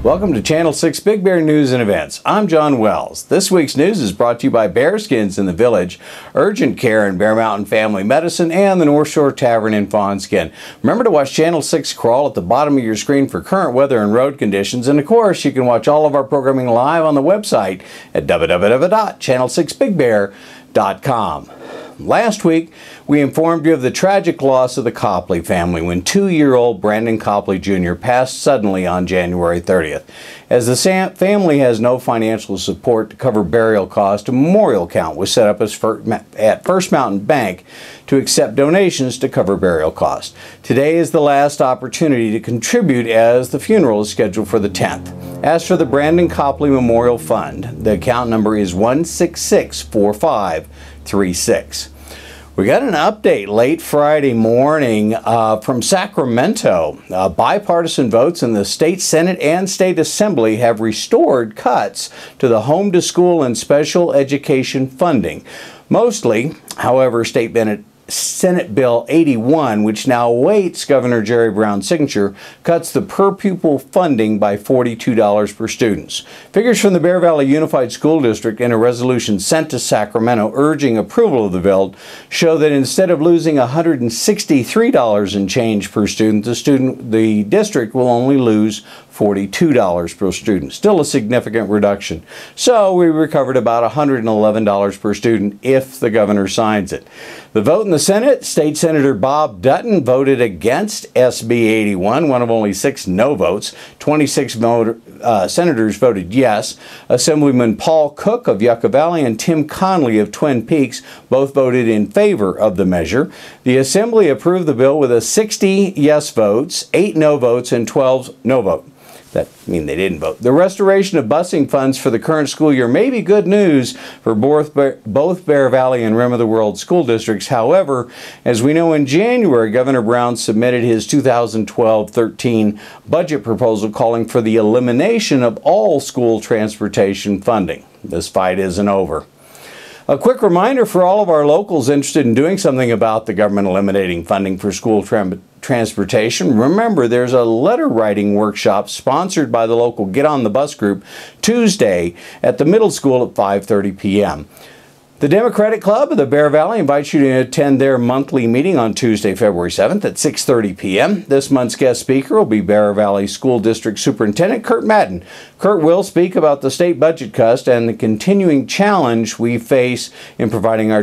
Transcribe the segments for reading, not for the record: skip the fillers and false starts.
Welcome to Channel 6 Big Bear News and Events. I'm John Wells. This week's news is brought to you by Bearskins in the Village, Urgent Care and Bear Mountain Family Medicine, and the North Shore Tavern in Fawnskin. Remember to watch Channel 6 Crawl at the bottom of your screen for current weather and road conditions. And of course, you can watch all of our programming live on the website at www.channel6bigbear.com. Last week, we informed you of the tragic loss of the Copley family when 2-year-old Brandon Copley Jr. passed suddenly on January 30th. As the family has no financial support to cover burial costs, a memorial account was set up at First Mountain Bank to accept donations to cover burial costs. Today is the last opportunity to contribute as the funeral is scheduled for the 10th. As for the Brandon Copley Memorial Fund, the account number is 1664536. We got an update late Friday morning from Sacramento. Bipartisan votes in the state Senate and state assembly have restored cuts to the home to school and special education funding. Mostly, however, Senate Bill 81, which now awaits Governor Jerry Brown's signature, cuts the per pupil funding by $42 per student. Figures from the Bear Valley Unified School District in a resolution sent to Sacramento urging approval of the bill show that instead of losing $163 in change per student, the district will only lose $42 per student. Still a significant reduction. So we recovered about $111 per student if the governor signs it. The vote in the Senate, State Senator Bob Dutton voted against SB 81, one of only 6 no votes. 26 senators voted yes. Assemblyman Paul Cook of Yucca Valley and Tim Conley of Twin Peaks both voted in favor of the measure. The Assembly approved the bill with 60 yes votes, 8 no votes, and 12 no votes. That mean they didn't vote. The restoration of busing funds for the current school year may be good news for both Bear Valley and Rim of the World school districts. However, as we know, in January, Governor Brown submitted his 2012-13 budget proposal calling for the elimination of all school transportation funding. This fight isn't over. A quick reminder for all of our locals interested in doing something about the government eliminating funding for school transportation. Remember, there's a letter writing workshop sponsored by the local Get on the Bus group Tuesday at the middle school at 5:30 p.m. The Democratic Club of the Bear Valley invites you to attend their monthly meeting on Tuesday, February 7th at 6:30 p.m. This month's guest speaker will be Bear Valley School District Superintendent Kurt Madden. Kurt will speak about the state budget cuts and the continuing challenge we face in providing for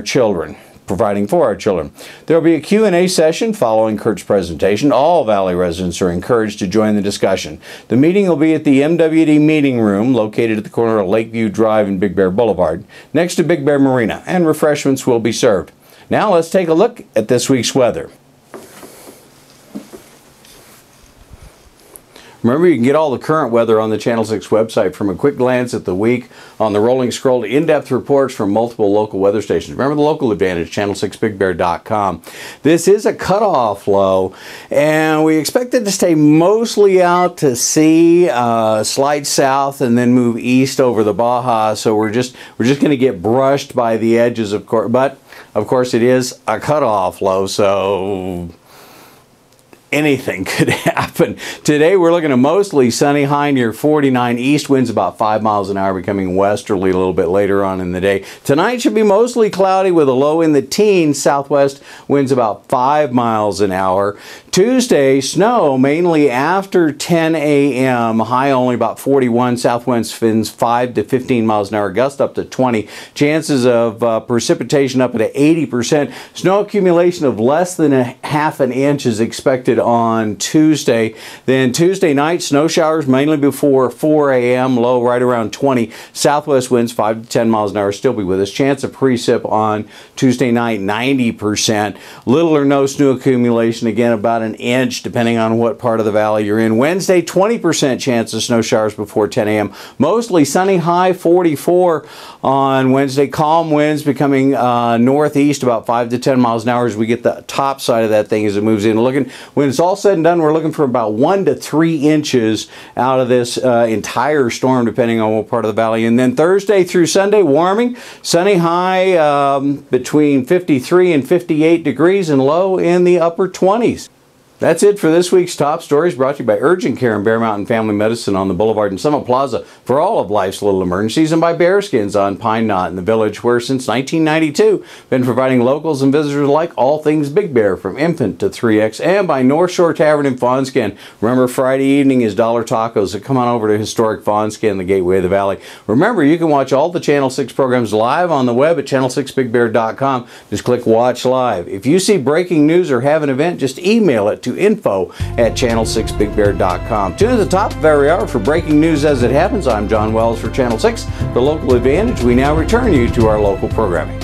our children. There will be a Q&A session following Kurt's presentation. All Valley residents are encouraged to join the discussion. The meeting will be at the MWD Meeting Room located at the corner of Lakeview Drive and Big Bear Boulevard next to Big Bear Marina, and refreshments will be served. Now let's take a look at this week's weather. Remember, you can get all the current weather on the Channel 6 website from a quick glance at the week on the rolling scroll to in-depth reports from multiple local weather stations. Remember the local advantage, channel6bigbear.com. This is a cutoff low, and we expect it to stay mostly out to sea, slide south, and then move east over the Baja. So we're just going to get brushed by the edges, of course. But of course, it is a cutoff low, so anything could happen. Today we're looking at mostly sunny, high near 49, east winds about 5 miles an hour, becoming westerly a little bit later on in the day. Tonight should be mostly cloudy with a low in the teens, southwest winds about 5 miles an hour. Tuesday, snow mainly after 10 a.m., high only about 41, south winds 5 to 15 miles an hour, gust up to 20. Chances of precipitation up to 80%. Snow accumulation of less than a half an inch is expected on Tuesday. Then Tuesday night, snow showers mainly before 4 a.m., low right around 20. Southwest winds 5 to 10 miles an hour still be with us. Chance of precip on Tuesday night, 90%. Little or no snow accumulation, again about an inch depending on what part of the valley you're in. Wednesday, 20% chance of snow showers before 10 a.m. Mostly sunny, high 44 on Wednesday. Calm winds becoming northeast about 5 to 10 miles an hour as we get the top side of that thing as it moves in. When it's all said and done, we're looking for about 1 to 3 inches out of this entire storm, depending on what part of the valley. And then Thursday through Sunday, warming, sunny, high between 53 and 58 degrees, and low in the upper 20s. That's it for this week's Top Stories, brought to you by Urgent Care and Bear Mountain Family Medicine on the Boulevard and Summit Plaza for all of life's little emergencies, and by Bearskins on Pine Knot in the Village, where since 1992 been providing locals and visitors alike all things Big Bear from infant to 3X, and by North Shore Tavern in Fawnskin. Remember, Friday evening is Dollar Tacos, so come on over to historic Fawnskin, the gateway of the valley. Remember, you can watch all the Channel 6 programs live on the web at channel6bigbear.com. Just click Watch Live. If you see breaking news or have an event, just email it to info@channel6bigbear.com. Tune at the top of every hour for breaking news as it happens. I'm John Wells for Channel 6, the local advantage. We now return you to our local programming.